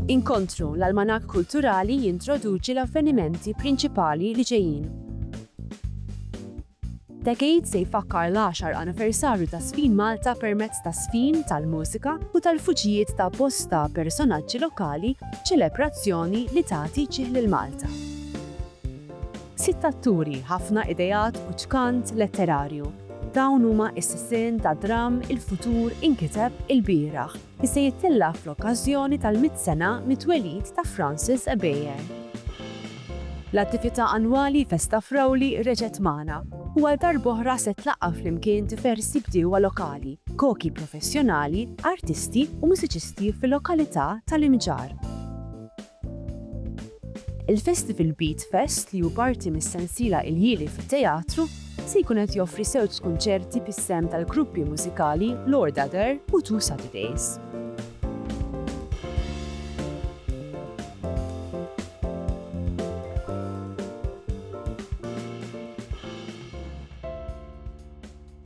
Inkontru l-Almanak Kulturali jintroduċi l-avvenimenti prinċipali li ġejjin. Decade se jfakkar l-10 anniversarju ta' Sfin Malta permezz ta' sfin tal-mużika u tal-fuġijiet ta' bosta personaġġi lokali ċelebrazzjoni li tagħti ġieħ lil Malta. 6 atturi, ħafna idejat u ċkant letterarju. Dawn huma s-sissin ta' dram il-futur inkiteb il-bieraħ li se jittilla fl-okkażjoni tal-100 sena mit-twelid ta' Francis Ebeyer. L-attività annwali Festa Frawli reġgħet magħna u għal darb'oħra se tlaqgħa flimkien diversi bdiewa lokali, koki professjonali, artisti u mużiċisti fil-lokalità tal-Imġar. Il-Festival Beat Fest li hu parti mis-sensiela Il-Jili fit-teatru se jkun qed joffri żewġ kunċerti bis-sem tal-gruppi mużikali Lord Adder u Two Saturdays.